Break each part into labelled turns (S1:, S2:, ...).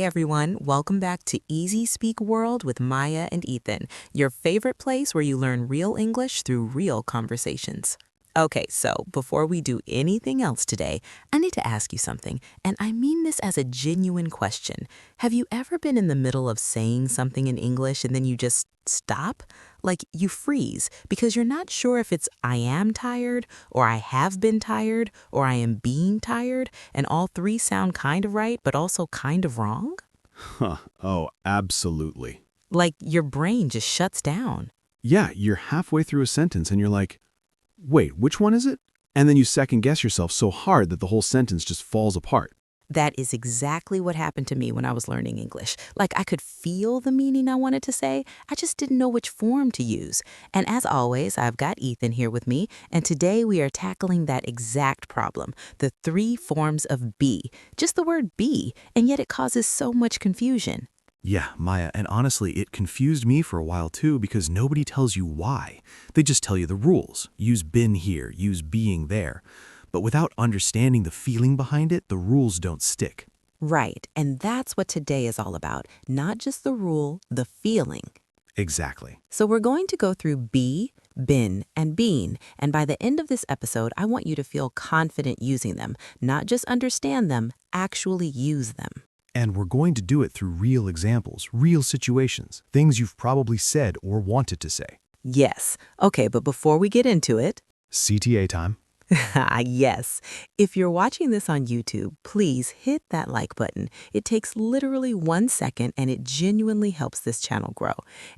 S1: everyone, welcome back to Easy Speak World with Maya and Ethan, your favorite place where you learn real English through real conversations. Okay, so before we do anything else today, I need to ask you something, and I mean this as a genuine question. Have you ever been in the middle of saying something in English and then you just stop? Like you freeze because you're not sure if it's I am tired, or I have been tired, or I am being tired, and all three sound kind of right but also kind of wrong?
S2: Huh. Oh, absolutely.
S1: Like your brain just shuts down.
S2: Yeah, you're halfway through a sentence and you're like, wait, which one is it? And then you second guess yourself so hard that the whole sentence just falls apart.
S1: That is exactly what happened to me when I was learning English. Like I could feel the meaning I wanted to say, I just didn't know which form to use. And as always, I've got Ethan here with me, and today we are tackling that exact problem, the three forms of be. Just the word be, and yet it causes so much confusion.
S2: Yeah, Maya, and honestly, it confused me for a while too because nobody tells you why. They just tell you the rules. Use been here, use being there. But without understanding the feeling behind it, the rules don't stick.
S1: Right, and that's what today is all about, not just the rule, the feeling.
S2: Exactly.
S1: So we're going to go through be, been, and being, and by the end of this episode, I want you to feel confident using them, not just understand them, actually use them.
S2: And we're going to do it through real examples, real situations, things you've probably said or wanted to say.
S1: Yes. Okay, but before we get into it,
S2: CTA time.
S1: yes. If you're watching this on YouTube, please hit that like button. It takes literally 1 second and it genuinely helps this channel grow.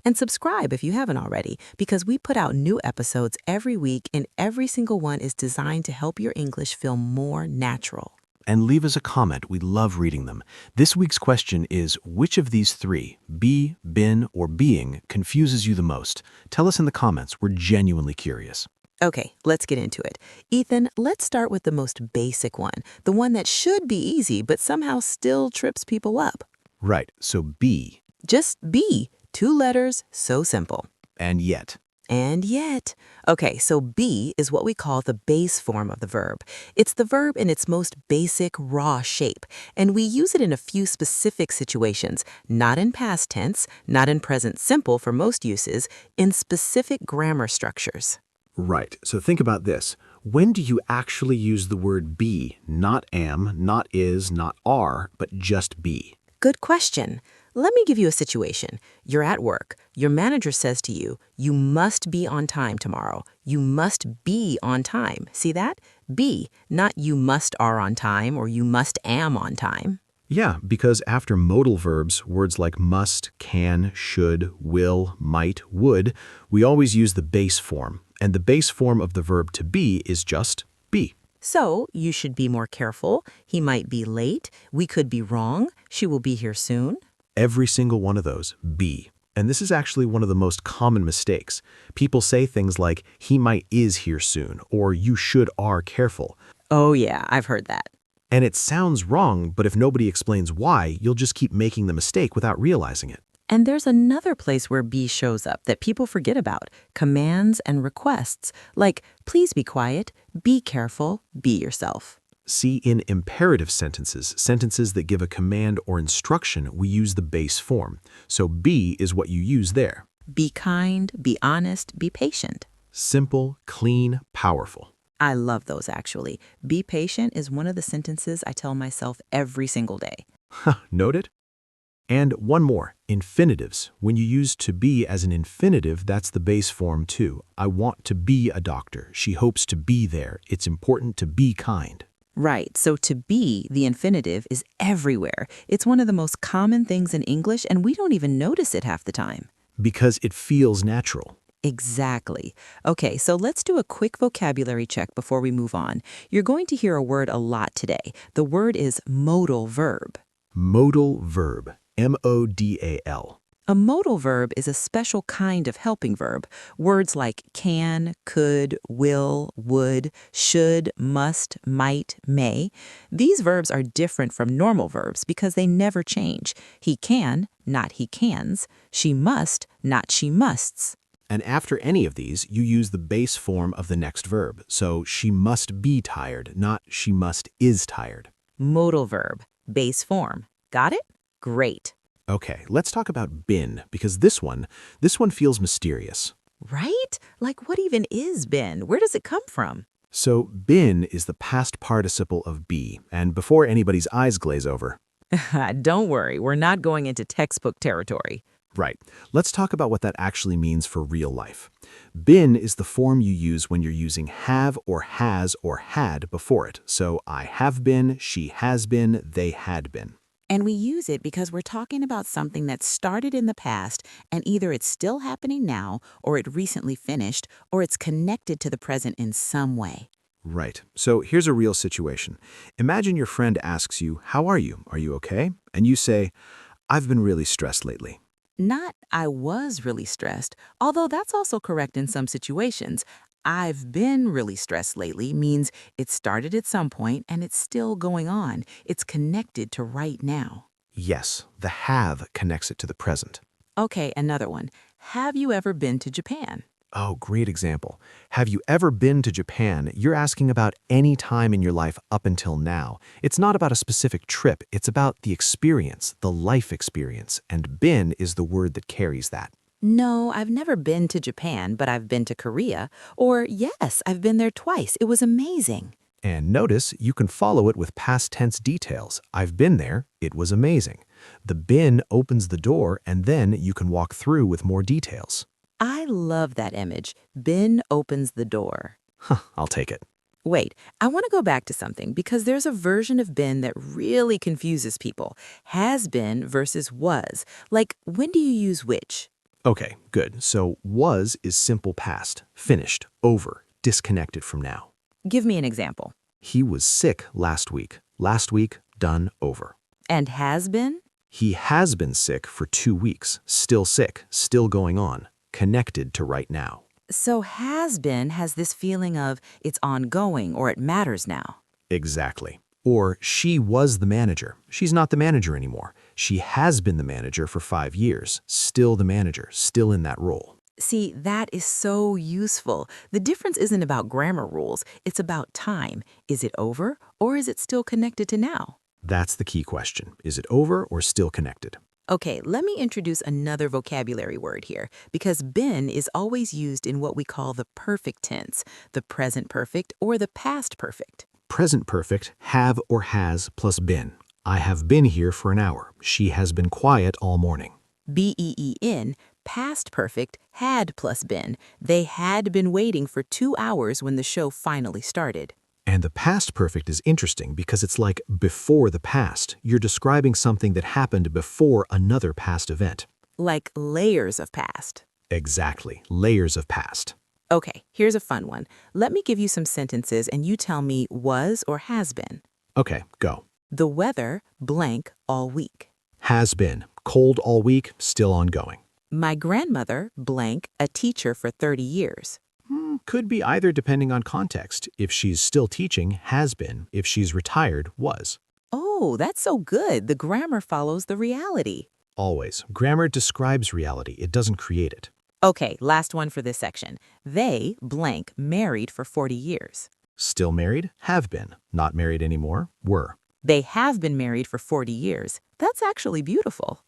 S1: And subscribe if you haven't already, because we put out new episodes every week and every single one is designed to help your English feel more natural.
S2: And leave us a comment. We love reading them. This week's question is, which of these three, be, been, or being, confuses you the most? Tell us in the comments. We're genuinely curious.
S1: Okay, let's get into it. Ethan, let's start with the most basic one, the one that should be easy but somehow still trips people up.
S2: Right, so be.
S1: Just be. 2 letters, so simple.
S2: And yet.
S1: And yet. Okay, so be is what we call the base form of the verb. It's the verb in its most basic, raw shape, and we use it in a few specific situations, not in past tense, not in present simple for most uses, in specific grammar structures.
S2: Right, so think about this. When do you actually use the word be, not am, not is, not are, but just be?
S1: Good question. Let me give you a situation. You're at work. Your manager says to you, you must be on time tomorrow. You must be on time. See that? Be, not you must are on time or you must am on time.
S2: Yeah, because after modal verbs, words like must, can, should, will, might, would, we always use the base form. And the base form of the verb to be is just be.
S1: So you should be more careful. He might be late. We could be wrong. She will be here soon.
S2: Every single one of those, be. And this is actually one of the most common mistakes. People say things like, he might is here soon, or you should are careful.
S1: Oh yeah, I've heard that.
S2: And it sounds wrong, but if nobody explains why, you'll just keep making the mistake without realizing it.
S1: And there's another place where be shows up that people forget about, commands and requests, like please be quiet, be careful, be yourself.
S2: See, in imperative sentences, sentences that give a command or instruction, we use the base form. So be is what you use there.
S1: Be kind, be honest, be patient.
S2: Simple, clean, powerful.
S1: I love those actually. Be patient is one of the sentences I tell myself every single day.
S2: Noted? And one more, infinitives. When you use to be as an infinitive, that's the base form too. I want to be a doctor. She hopes to be there. It's important to be kind.
S1: Right, so to be, the infinitive, is everywhere. It's one of the most common things in English, and we don't even notice it half the time.
S2: Because it feels natural.
S1: Exactly. Okay, so let's do a quick vocabulary check before we move on. You're going to hear a word a lot today. The word is modal verb.
S2: Modal verb. M-O-D-A-L.
S1: A modal verb is a special kind of helping verb. Words like can, could, will, would, should, must, might, may. These verbs are different from normal verbs because they never change. He can, not he cans. She must, not she musts.
S2: And after any of these, you use the base form of the next verb. So she must be tired, not she must is tired.
S1: Modal verb, base form. Got it? Great.
S2: Okay, let's talk about been, because this one feels mysterious.
S1: Right? Like, what even is been? Where does it come from?
S2: So been is the past participle of be, and before anybody's eyes glaze over.
S1: Don't worry, we're not going into textbook territory.
S2: Right. Let's talk about what that actually means for real life. Been is the form you use when you're using have or has or had before it. So I have been, she has been, they had been.
S1: And we use it because we're talking about something that started in the past and either it's still happening now, or it recently finished, or it's connected to the present in some way.
S2: Right. So here's a real situation. Imagine your friend asks you, "How are you? Are you okay?" And you say, "I've been really stressed lately."
S1: Not I was really stressed, although that's also correct in some situations. I've been really stressed lately means it started at some point and it's still going on. It's connected to right now.
S2: Yes, the have connects it to the present.
S1: Okay, another one. Have you ever been to Japan?
S2: Oh, great example. Have you ever been to Japan? You're asking about any time in your life up until now. It's not about a specific trip. It's about the experience, the life experience. And been is the word that carries that.
S1: No, I've never been to Japan, but I've been to Korea. Or yes, I've been there twice. It was amazing.
S2: And notice you can follow it with past tense details. I've been there. It was amazing. The been opens the door, and then you can walk through with more details.
S1: I love that image. Been opens the door.
S2: I'll take it.
S1: Wait, I want to go back to something because there's a version of been that really confuses people. Has been versus was. Like, when do you use which?
S2: Okay, good. So was is simple past, finished, over, disconnected from now.
S1: Give me an example.
S2: He was sick last week. Last week, done, over.
S1: And has been?
S2: He has been sick for 2 weeks. Still sick, still going on. Connected to right now.
S1: So has been has this feeling of it's ongoing or it matters now.
S2: Exactly. Or she was the manager. She's not the manager anymore. She has been the manager for 5 years. Still the manager, still in that role.
S1: See, that is so useful. The difference isn't about grammar rules, it's about time. Is it over or is it still connected to now?
S2: That's the key question. Is it over or still connected?
S1: Okay, let me introduce another vocabulary word here because been is always used in what we call the perfect tense, the present perfect or the past perfect.
S2: Present perfect, have or has plus been. I have been here for an hour. She has been quiet all morning.
S1: BEEN, past perfect, had plus been. They had been waiting for 2 hours when the show finally started.
S2: And the past perfect is interesting because it's like before the past. You're describing something that happened before another past event.
S1: Like layers of past.
S2: Exactly, layers of past.
S1: Okay, here's a fun one. Let me give you some sentences and you tell me was or has been.
S2: Okay, go.
S1: The weather, blank, all week.
S2: Has been, cold all week, still ongoing.
S1: My grandmother, blank, a teacher for 30 years.
S2: Could be either depending on context. If she's still teaching, has been. If she's retired, was.
S1: Oh, that's so good. The grammar follows the reality.
S2: Always. Grammar describes reality. It doesn't create it.
S1: Okay, last one for this section. They, blank, married for 40 years.
S2: Still married, have been. Not married anymore, were.
S1: They have been married for 40 years. That's actually beautiful.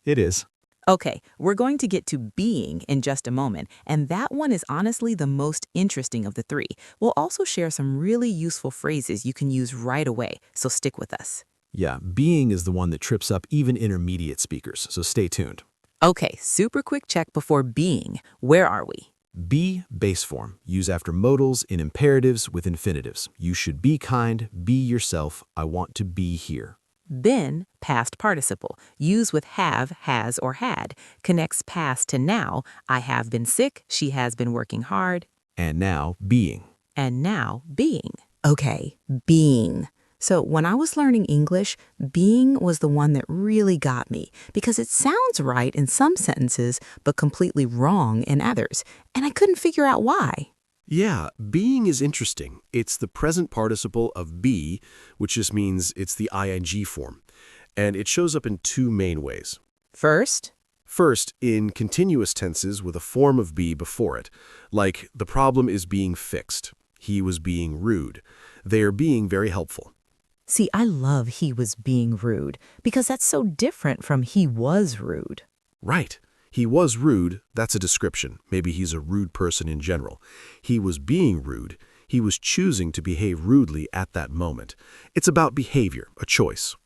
S2: It is.
S1: Okay, we're going to get to being in just a moment, and that one is honestly the most interesting of the three. We'll also share some really useful phrases you can use right away, so stick with us.
S2: Yeah, being is the one that trips up even intermediate speakers, so stay tuned.
S1: Okay, super quick check before being. Where are we?
S2: Be, base form. Use after modals in imperatives with infinitives. You should be kind, be yourself, I want to be here.
S1: Been, past participle. Use with have, has, or had. Connects past to now. I have been sick, she has been working hard.
S2: And now, being.
S1: And now, being. Okay, being. So when I was learning English, being was the one that really got me because it sounds right in some sentences, but completely wrong in others. And I couldn't figure out why.
S3: Yeah, being is interesting. It's the present participle of be, which just means it's the ing form. And it shows up in 2 main ways.
S1: First,
S3: First, in continuous tenses with a form of be before it, like the problem is being fixed. He was being rude. They are being very helpful.
S1: See, I love he was being rude because that's so different from he was rude.
S3: Right. He was rude, that's a description. Maybe he's a rude person in general. He was being rude. He was choosing to behave rudely at that moment. It's about behavior, a choice.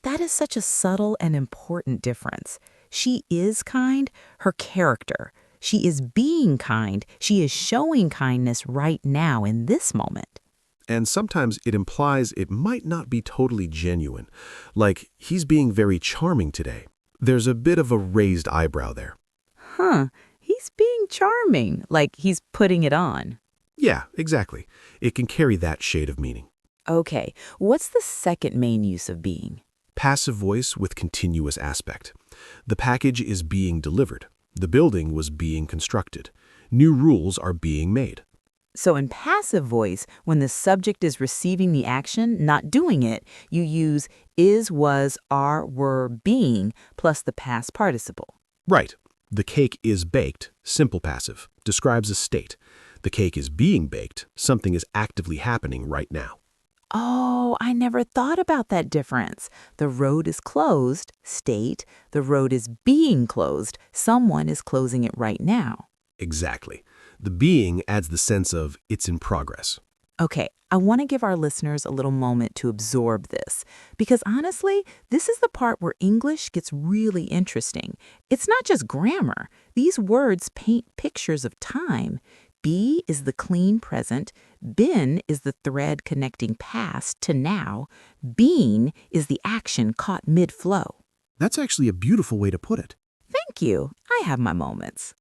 S1: That is such a subtle and important difference. She is kind, her character. She is being kind. She is showing kindness right now in this moment.
S3: And sometimes it implies it might not be totally genuine. Like, he's being very charming today. There's a bit of a raised eyebrow there.
S1: Huh, he's being charming, like he's putting it on.
S3: Yeah, exactly. It can carry that shade of meaning.
S1: Okay, what's the second main use of being?
S3: Passive voice with continuous aspect. The package is being delivered. The building was being constructed. New rules are being made.
S1: So in passive voice, when the subject is receiving the action, not doing it, you use is, was, are, were, being, plus the past participle.
S3: Right. The cake is baked, simple passive, describes a state. The cake is being baked, something is actively happening right now.
S1: Oh, I never thought about that difference. The road is closed, state. The road is being closed. Someone is closing it right now.
S3: Exactly. The being adds the sense of it's in progress.
S1: Okay, I want to give our listeners a little moment to absorb this, because honestly, this is the part where English gets really interesting. It's not just grammar. These words paint pictures of time. Be is the clean present. Been is the thread connecting past to now. Being is the action caught mid-flow.
S3: That's actually a beautiful way to put it.
S1: Thank you. I have my moments.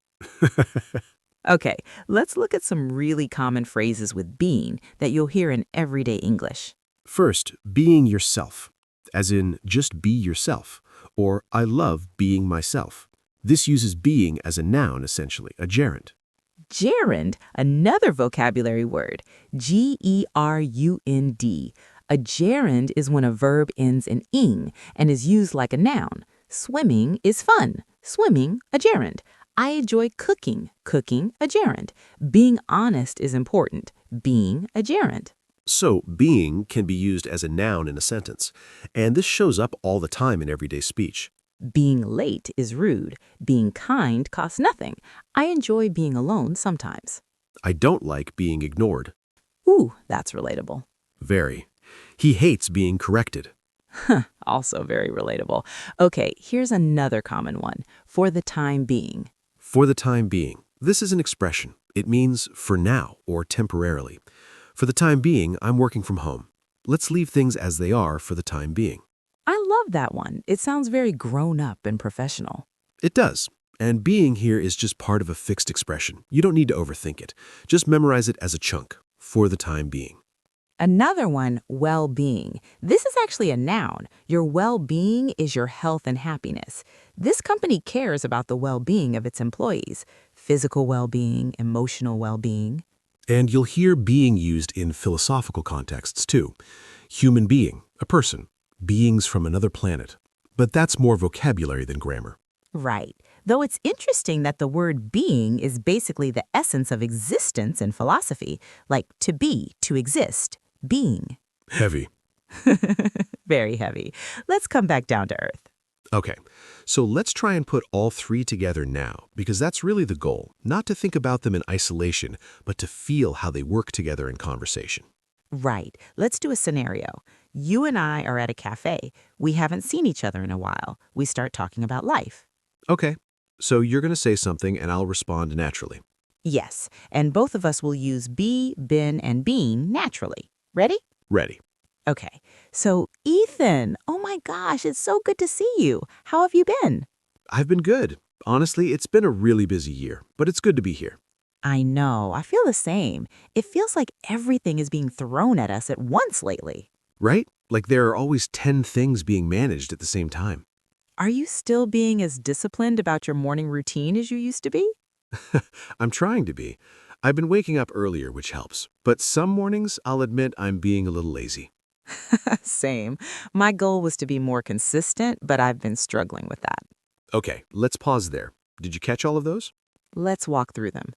S1: Okay, let's look at some really common phrases with being that you'll hear in everyday English.
S3: First, being yourself, as in just be yourself, or I love being myself. This uses being as a noun, essentially, a gerund.
S1: Gerund, another vocabulary word, G-E-R-U-N-D. A gerund is when a verb ends in ing and is used like a noun. Swimming is fun. Swimming, a gerund. I enjoy cooking. Cooking, a gerund. Being honest is important. Being, a gerund.
S3: So, being can be used as a noun in a sentence, and this shows up all the time in everyday speech.
S1: Being late is rude. Being kind costs nothing. I enjoy being alone sometimes.
S3: I don't like being ignored.
S1: Ooh, that's relatable.
S3: Very. He hates being corrected.
S1: Also very relatable. Okay, here's another common one. For the time being.
S3: For the time being. This is an expression. It means for now or temporarily. For the time being, I'm working from home. Let's leave things as they are for the time being.
S1: I love that one. It sounds very grown up and professional.
S3: It does. And being here is just part of a fixed expression. You don't need to overthink it. Just memorize it as a chunk. For the time being.
S1: Another one, well-being. This is actually a noun. Your well-being is your health and happiness. This company cares about the well-being of its employees. Physical well-being, emotional well-being.
S3: And you'll hear being used in philosophical contexts too. Human being, a person, beings from another planet. But that's more vocabulary than grammar.
S1: Right. Though it's interesting that the word being is basically the essence of existence in philosophy, like to be, to exist, being.
S3: Heavy.
S1: Very heavy. Let's come back down to earth.
S3: Okay, so let's try and put all three together now, because that's really the goal, not to think about them in isolation, but to feel how they work together in conversation.
S1: Right. Let's do a scenario. You and I are at a cafe. We haven't seen each other in a while. We start talking about life.
S3: Okay, so you're going to say something and I'll respond naturally.
S1: Yes, and both of us will use be, been, and being naturally. Ready?
S3: Ready.
S1: Okay, so Ethan, oh my gosh, it's so good to see you. How have you been?
S3: I've been good. Honestly, it's been a really busy year, but it's good to be here.
S1: I know, I feel the same. It feels like everything is being thrown at us at once lately.
S3: Right? Like there are always 10 things being managed at the same time.
S1: Are you still being as disciplined about your morning routine as you used to be?
S3: I'm trying to be. I've been waking up earlier, which helps. But some mornings, I'll admit I'm being a little lazy.
S1: Same. My goal was to be more consistent, but I've been struggling with that.
S3: Okay, let's pause there. Did you catch all of those?
S1: Let's walk through them.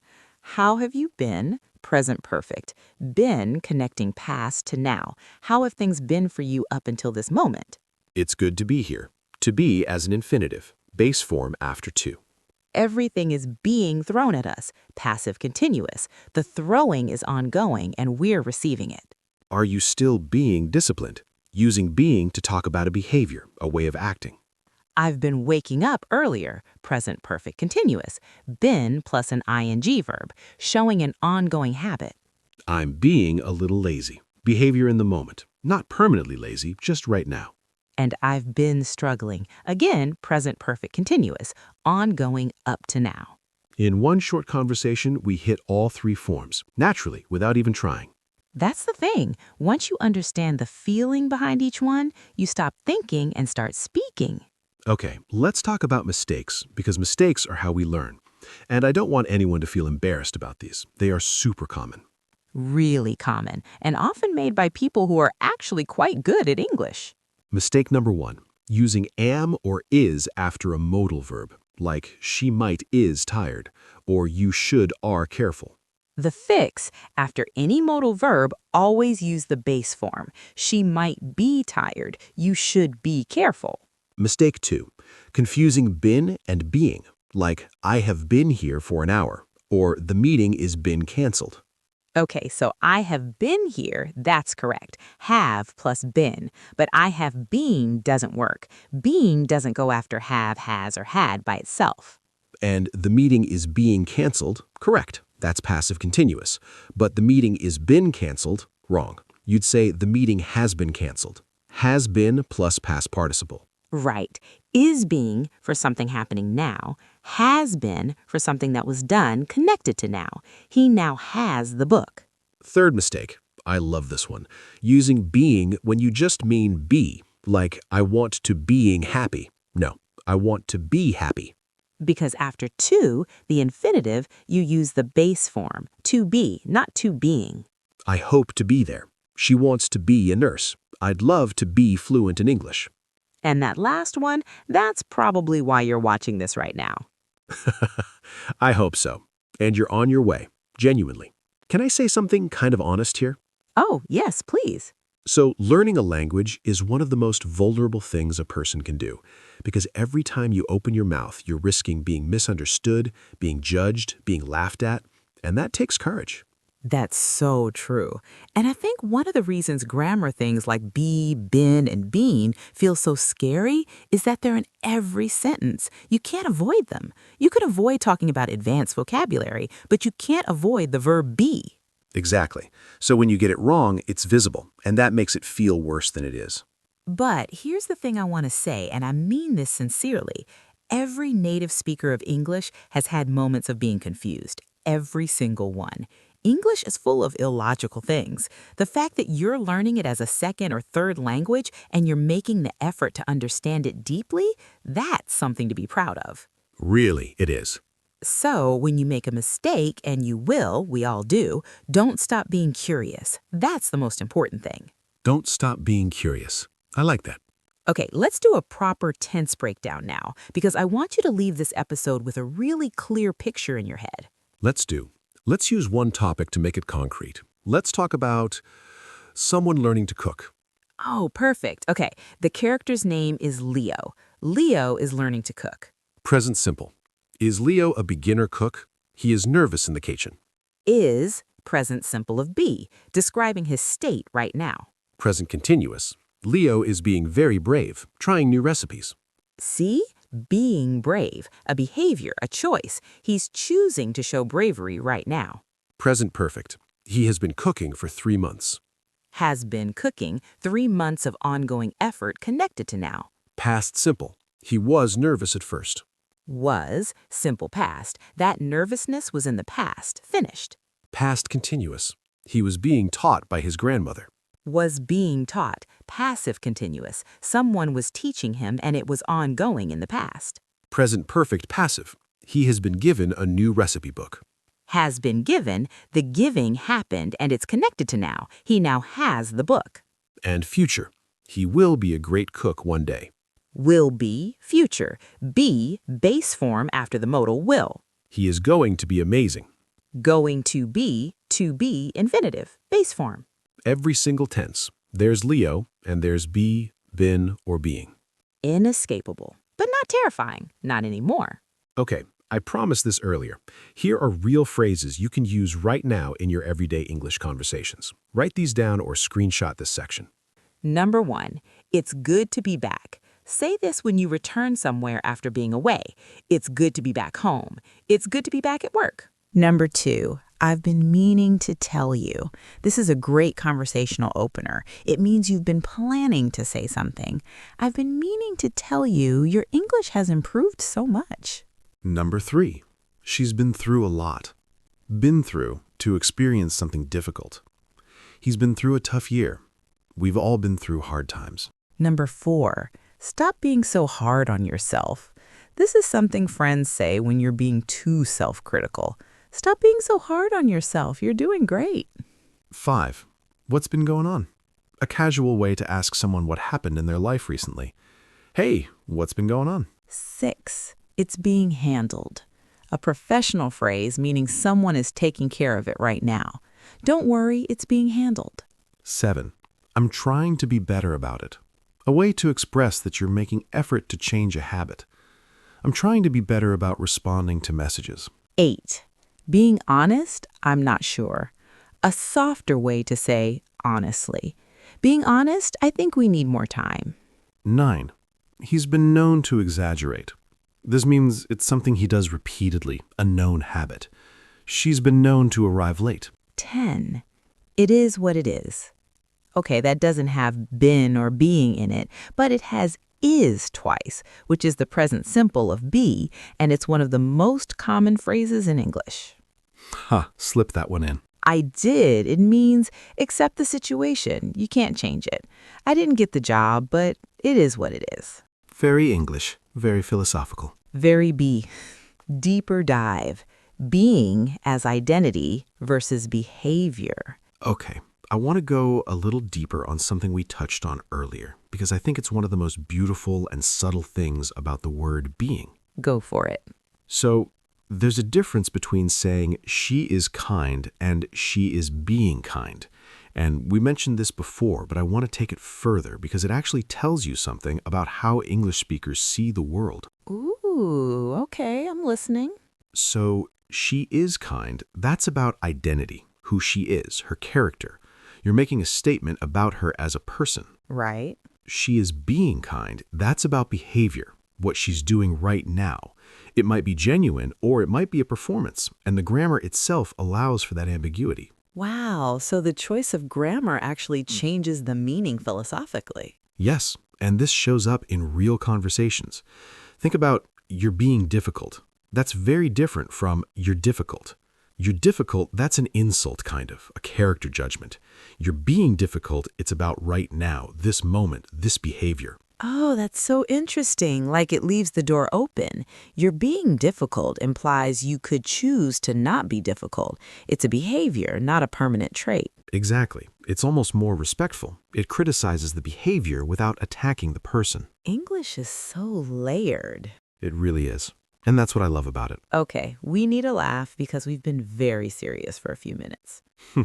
S1: How have you been? Present perfect. Been connecting past to now. How have things been for you up until this moment?
S3: It's good to be here. To be as an infinitive, base form after to.
S1: Everything is being thrown at us. Passive continuous. The throwing is ongoing and we're receiving it.
S3: Are you still being disciplined? Using being to talk about a behavior, a way of acting.
S1: I've been waking up earlier. Present perfect continuous. Been plus an ing verb, showing an ongoing habit.
S3: I'm being a little lazy. Behavior in the moment. Not permanently lazy, just right now.
S1: And I've been struggling. Again, present perfect continuous, ongoing up to now.
S3: In one short conversation, we hit all three forms, naturally, without even trying.
S1: That's the thing. Once you understand the feeling behind each one, you stop thinking and start speaking.
S3: Okay, let's talk about mistakes, because mistakes are how we learn. And I don't want anyone to feel embarrassed about these. They are super common.
S1: Really common, and often made by people who are actually quite good at English.
S3: Mistake number 1, using am or is after a modal verb, like she might is tired, or you should are careful.
S1: The fix, after any modal verb, always use the base form. She might be tired. You should be careful.
S3: Mistake 2, confusing been and being, like I have been here for an hour, or the meeting is been canceled.
S1: Okay, so I have been here, that's correct. Have plus been. But I have been doesn't work. Being doesn't go after have, has, or had by itself.
S3: And the meeting is being canceled, correct. That's passive continuous. But the meeting is been canceled, wrong. You'd say the meeting has been canceled. Has been plus past participle.
S1: Right. Is being for something happening now. Has been for something that was done connected to now. He now has the book.
S3: Third mistake. I love this one. Using being when you just mean be, like I want to being happy. No, I want to be happy.
S1: Because after to, the infinitive, you use the base form, to be, not to being.
S3: I hope to be there. She wants to be a nurse. I'd love to be fluent in English.
S1: And that last one, that's probably why you're watching this right now.
S3: I hope so. And you're on your way, genuinely. Can I say something kind of honest here?
S1: Oh, yes, please.
S3: So learning a language is one of the most vulnerable things a person can do, because every time you open your mouth, you're risking being misunderstood, being judged, being laughed at, and that takes courage.
S1: That's so true. And I think one of the reasons grammar things like be, been, and being feel so scary is that they're in every sentence. You can't avoid them. You can avoid talking about advanced vocabulary, but you can't avoid the verb be.
S3: Exactly. So when you get it wrong, it's visible, and that makes it feel worse than it is.
S1: But here's the thing I want to say, and I mean this sincerely. Every native speaker of English has had moments of being confused. Every single one. English is full of illogical things. The fact that you're learning it as a second or third language and you're making the effort to understand it deeply, that's something to be proud of.
S3: Really, it is.
S1: So when you make a mistake, and you will, we all do, don't stop being curious. That's the most important thing.
S3: Don't stop being curious. I like that.
S1: Okay, let's do a proper tense breakdown now, because I want you to leave this episode with a really clear picture in your head.
S3: Let's use one topic to make it concrete. Let's talk about someone learning to cook.
S1: Oh, perfect. Okay, the character's name is Leo. Leo is learning to cook.
S3: Present simple. Is Leo a beginner cook? He is nervous in the kitchen.
S1: Is present simple of be, describing his state right now.
S3: Present continuous. Leo is being very brave, trying new recipes.
S1: See? Being brave, a behavior, a choice. He's choosing to show bravery right now.
S3: Present perfect. He has been cooking for 3 months.
S1: Has been cooking, 3 months of ongoing effort connected to now.
S3: Past simple. He was nervous at first.
S1: Was, simple past. That nervousness was in the past, finished.
S3: Past continuous. He was being taught by his grandmother.
S1: Was being taught, passive continuous. Someone was teaching him and it was ongoing in the past.
S3: Present perfect passive. He has been given a new recipe book.
S1: Has been given, the giving happened and it's connected to now. He now has the book.
S3: And future. He will be a great cook one day.
S1: Will be, future. Be, base form after the modal will.
S3: He is going to be amazing.
S1: Going to be, infinitive, base form.
S3: Every single tense. There's Leo, and there's be, been, or being.
S1: Inescapable, but not terrifying, not anymore.
S3: Okay, I promised this earlier. Here are real phrases you can use right now in your everyday English conversations. Write these down or screenshot this section.
S1: Number 1, it's good to be back. Say this when you return somewhere after being away. It's good to be back home. It's good to be back at work. Number 2, I've been meaning to tell you. This is a great conversational opener. It means you've been planning to say something. I've been meaning to tell you your English has improved so much.
S3: Number 3, she's been through a lot. Been through to experience something difficult. He's been through a tough year. We've all been through hard times.
S1: Number 4, stop being so hard on yourself. This is something friends say when you're being too self-critical. Stop being so hard on yourself. You're doing great.
S3: 5, what's been going on? A casual way to ask someone what happened in their life recently. Hey, what's been going on?
S1: 6, it's being handled. A professional phrase meaning someone is taking care of it right now. Don't worry, it's being handled.
S3: 7, I'm trying to be better about it. A way to express that you're making effort to change a habit. I'm trying to be better about responding to messages.
S1: 8, being honest, I'm not sure. A softer way to say honestly. Being honest, I think we need more time.
S3: 9, he's been known to exaggerate. This means it's something he does repeatedly, a known habit. She's been known to arrive late.
S1: 10, it is what it is. Okay, that doesn't have been or being in it, but it has is twice, which is the present simple of be, and it's one of the most common phrases in English.
S3: Slip that one in.
S1: I did. It means accept the situation. You can't change it. I didn't get the job, but it is what it is.
S3: Very English, very philosophical.
S1: Very be. Deeper dive. Being as identity versus behavior.
S3: Okay, I want to go a little deeper on something we touched on earlier, because I think it's one of the most beautiful and subtle things about the word being.
S1: Go for it.
S3: So, there's a difference between saying she is kind and she is being kind. And we mentioned this before, but I want to take it further because it actually tells you something about how English speakers see the world.
S1: Ooh, okay, I'm listening.
S3: So, she is kind, that's about identity, who she is, her character. You're making a statement about her as a person.
S1: Right.
S3: She is being kind, that's about behavior, what she's doing right now. It might be genuine or it might be a performance, and the grammar itself allows for that ambiguity.
S1: Wow, so the choice of grammar actually changes the meaning philosophically.
S3: Yes, and this shows up in real conversations. Think about you're being difficult. That's very different from you're difficult. You're difficult, that's an insult kind of, a character judgment. You're being difficult, it's about right now, this moment, this behavior.
S1: Oh, that's so interesting. Like it leaves the door open. Your being difficult implies you could choose to not be difficult. It's a behavior, not a permanent trait.
S3: Exactly. It's almost more respectful. It criticizes the behavior without attacking the person.
S1: English is so layered.
S3: It really is. And that's what I love about it.
S1: Okay, we need a laugh because we've been very serious for a few minutes.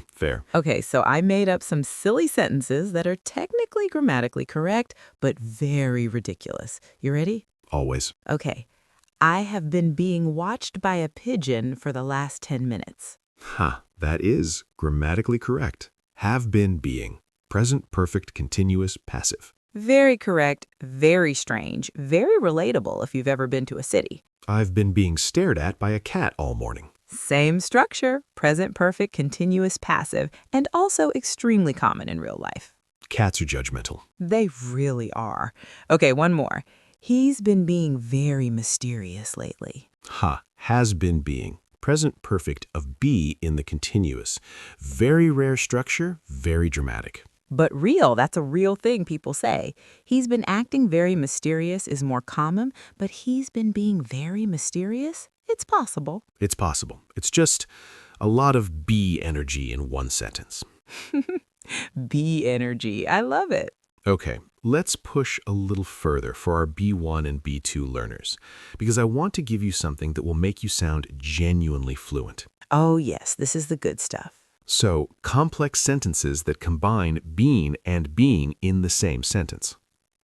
S3: Fair.
S1: Okay, so I made up some silly sentences that are technically grammatically correct, but very ridiculous. You ready?
S3: Always.
S1: Okay. I have been being watched by a pigeon for the last 10 minutes.
S3: That is grammatically correct. Have been being. Present perfect continuous passive.
S1: Very correct, very strange, very relatable if you've ever been to a city.
S3: I've been being stared at by a cat all morning.
S1: Same structure, present perfect, continuous passive, and also extremely common in real life.
S3: Cats are judgmental.
S1: They really are. Okay, one more. He's been being very mysterious lately.
S3: Has been being. Present perfect of be in the continuous. Very rare structure, very dramatic.
S1: But real, that's a real thing people say. He's been acting very mysterious is more common, but he's been being very mysterious? It's possible.
S3: It's possible. It's just a lot of be energy in one sentence.
S1: Be energy. I love it.
S3: Okay, let's push a little further for our B1 and B2 learners, because I want to give you something that will make you sound genuinely fluent.
S1: Oh, yes, this is the good stuff.
S3: So, complex sentences that combine been and being in the same sentence.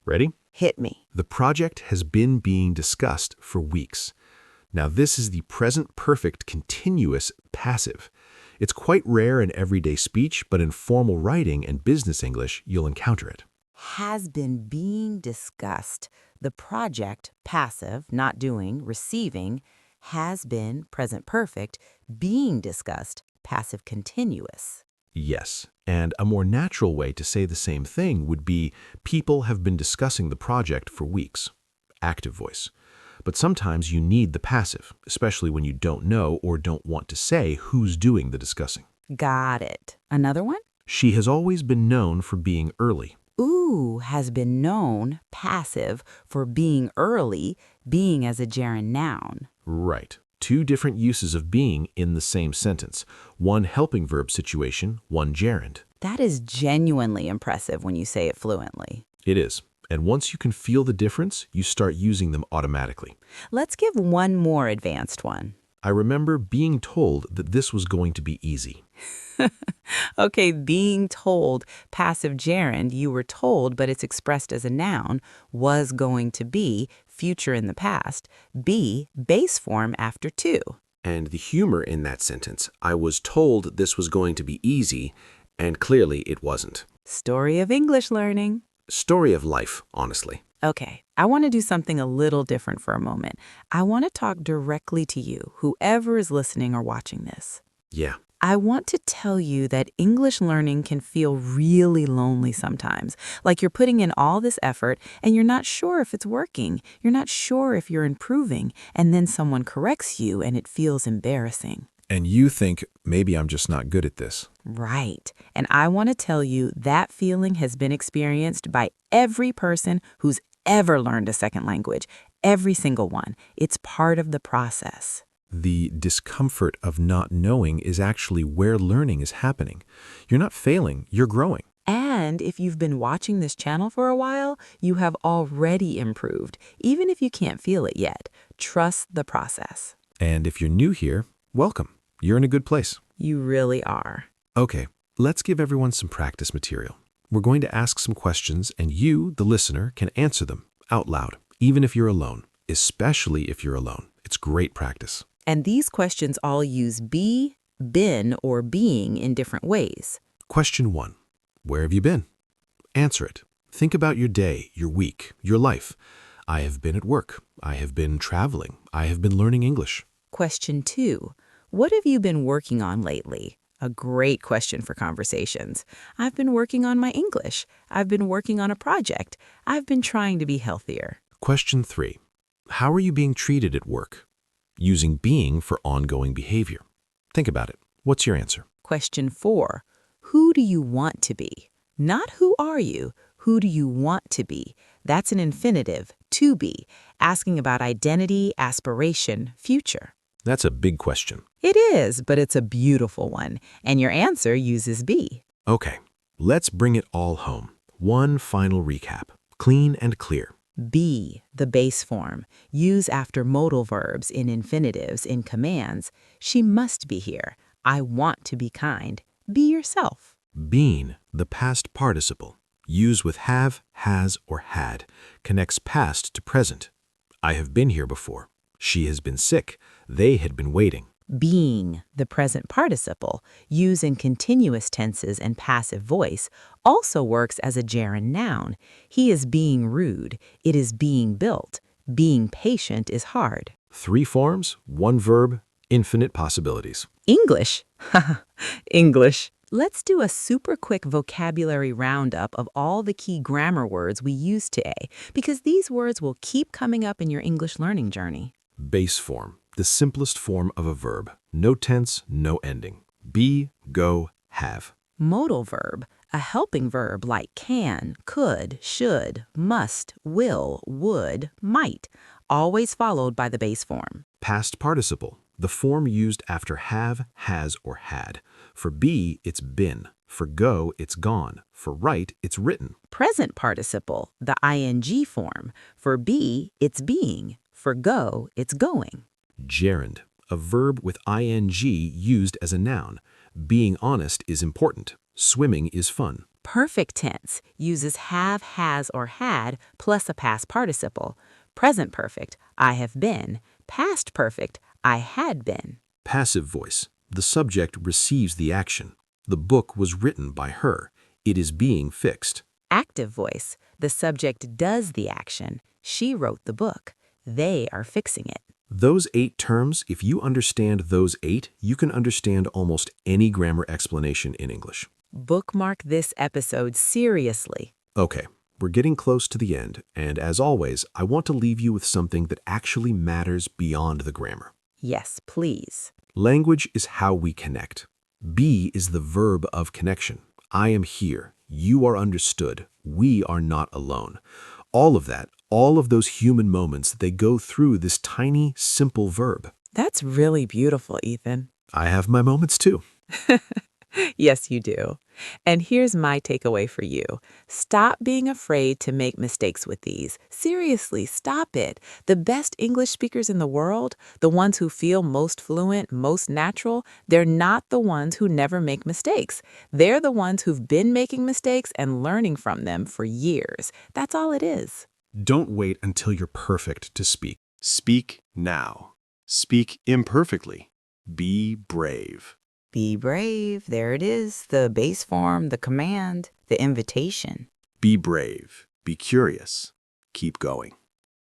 S3: Ready?
S1: Hit me.
S3: The project has been being discussed for weeks. Now, this is the present perfect continuous passive. It's quite rare in everyday speech, but in formal writing and business English, you'll encounter it.
S1: Has been being discussed. The project, passive, not doing, receiving, has been, present perfect, being discussed, passive continuous.
S3: Yes, and a more natural way to say the same thing would be people have been discussing the project for weeks. Active voice. But sometimes you need the passive, especially when you don't know or don't want to say who's doing the discussing.
S1: Got it. Another one?
S3: She has always been known for being early.
S1: Ooh, has been known, passive, for being early, being as a gerund noun.
S3: Right. Two different uses of being in the same sentence. One helping verb situation, one gerund.
S1: That is genuinely impressive when you say it fluently.
S3: It is. And once you can feel the difference, you start using them automatically.
S1: Let's give one more advanced one.
S3: I remember being told that this was going to be easy.
S1: Okay, being told, passive gerund, you were told, but it's expressed as a noun, was going to be, future in the past, be, base form after to.
S3: And the humor in that sentence, I was told this was going to be easy, and clearly it wasn't.
S1: Story of English learning.
S3: Story of life, honestly.
S1: Okay, I want to do something a little different for a moment. I want to talk directly to you, whoever is listening or watching this.
S3: Yeah.
S1: I want to tell you that English learning can feel really lonely sometimes, like you're putting in all this effort and you're not sure if it's working, you're not sure if you're improving, and then someone corrects you and it feels embarrassing.
S3: And you think, maybe I'm just not good at this.
S1: Right. And I want to tell you that feeling has been experienced by every person who's ever learned a second language, every single one. It's part of the process.
S3: The discomfort of not knowing is actually where learning is happening. You're not failing, you're growing.
S1: And if you've been watching this channel for a while, you have already improved, even if you can't feel it yet. Trust the process.
S3: And if you're new here, welcome. You're in a good place.
S1: You really are.
S3: Okay, let's give everyone some practice material. We're going to ask some questions, and you, the listener, can answer them out loud, even if you're alone, especially if you're alone. It's great practice.
S1: And these questions all use be, been, or being in different ways.
S3: Question 1. Where have you been? Answer it. Think about your day, your week, your life. I have been at work. I have been traveling. I have been learning English.
S1: Question 2. What have you been working on lately? A great question for conversations. I've been working on my English. I've been working on a project. I've been trying to be healthier.
S3: Question 3. How are you being treated at work? Using being for ongoing behavior. Think about it. What's your answer?
S1: Question 4. Who do you want to be? Not who are you, who do you want to be? That's an infinitive, to be, asking about identity, aspiration, future.
S3: That's a big question.
S1: It is, but it's a beautiful one, and your answer uses be.
S3: Okay, let's bring it all home. One final recap, clean and clear.
S1: Be, the base form, use after modal verbs in infinitives in commands. She must be here. I want to be kind. Be yourself.
S3: Been, the past participle, use with have, has, or had, connects past to present. I have been here before. She has been sick. They had been waiting.
S1: Being, the present participle, use in continuous tenses and passive voice, also works as a gerund noun. He is being rude. It is being built. Being patient is hard.
S3: 3 forms, 1 verb, infinite possibilities.
S1: English. English. Let's do a super quick vocabulary roundup of all the key grammar words we use today, because these words will keep coming up in your English learning journey.
S3: Base form, the simplest form of a verb. No tense, no ending. Be, go, have.
S1: Modal verb, a helping verb like can, could, should, must, will, would, might, always followed by the base form.
S3: Past participle, the form used after have, has, or had. For be, it's been. For go, it's gone. For write, it's written.
S1: Present participle, the ing form. For be, it's being. For go, it's going.
S3: Gerund, a verb with ing used as a noun. Being honest is important. Swimming is fun.
S1: Perfect tense uses have, has, or had plus a past participle. Present perfect, I have been. Past perfect, I had been.
S3: Passive voice. The subject receives the action. The book was written by her. It is being fixed.
S1: Active voice, the subject does the action. She wrote the book. They are fixing it.
S3: Those 8 terms, if you understand those 8, you can understand almost any grammar explanation in English.
S1: Bookmark this episode seriously.
S3: Okay, we're getting close to the end, and as always, I want to leave you with something that actually matters beyond the grammar.
S1: Yes, please.
S3: Language is how we connect. Be is the verb of connection. I am here. You are understood. We are not alone. All of that, all of those human moments, they go through this tiny, simple verb.
S1: That's really beautiful, Ethan.
S3: I have my moments too.
S1: Yes, you do. And here's my takeaway for you. Stop being afraid to make mistakes with these. Seriously, stop it. The best English speakers in the world, the ones who feel most fluent, most natural, they're not the ones who never make mistakes. They're the ones who've been making mistakes and learning from them for years. That's all it is.
S3: Don't wait until you're perfect to speak. Speak now. Speak imperfectly. Be brave.
S1: Be brave. There it is. The base form, the command, the invitation.
S3: Be brave. Be curious. Keep going.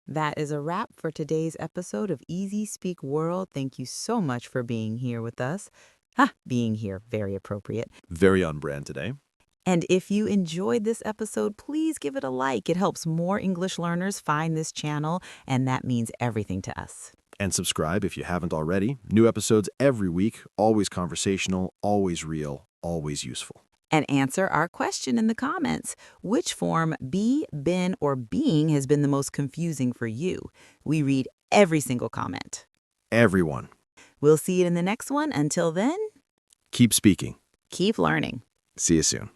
S1: That is a wrap for today's episode of Easy Speak World. Thank you so much for being here with us. Being here, very appropriate.
S3: Very on brand today.
S1: And if you enjoyed this episode, please give it a like. It helps more English learners find this channel, and that means everything to us.
S3: And subscribe if you haven't already. New episodes every week, always conversational, always real, always useful.
S1: And answer our question in the comments. Which form be, been, or being has been the most confusing for you? We read every single comment.
S3: Everyone.
S1: We'll see you in the next one. Until then,
S3: Keep speaking.
S1: keep learning.
S3: See you soon.